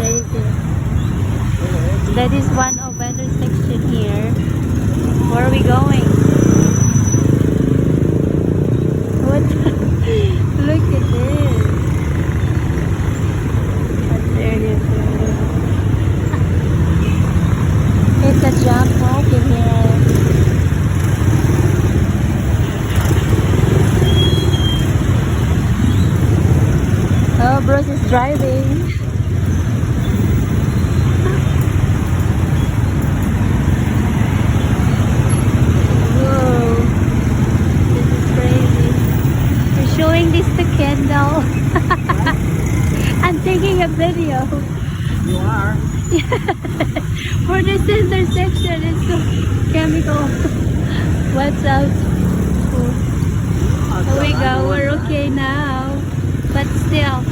crazy. That is one of intersection here. Where are we going? What? Look at this. What area is this? It's a jump rope in here. Oh, Bruce is driving. Whoa, this is crazy. We're showing this to Kendall. I'm taking a video. You are? For this intersection, it's so chemical. What's out? Here we go. We're okay now, but still.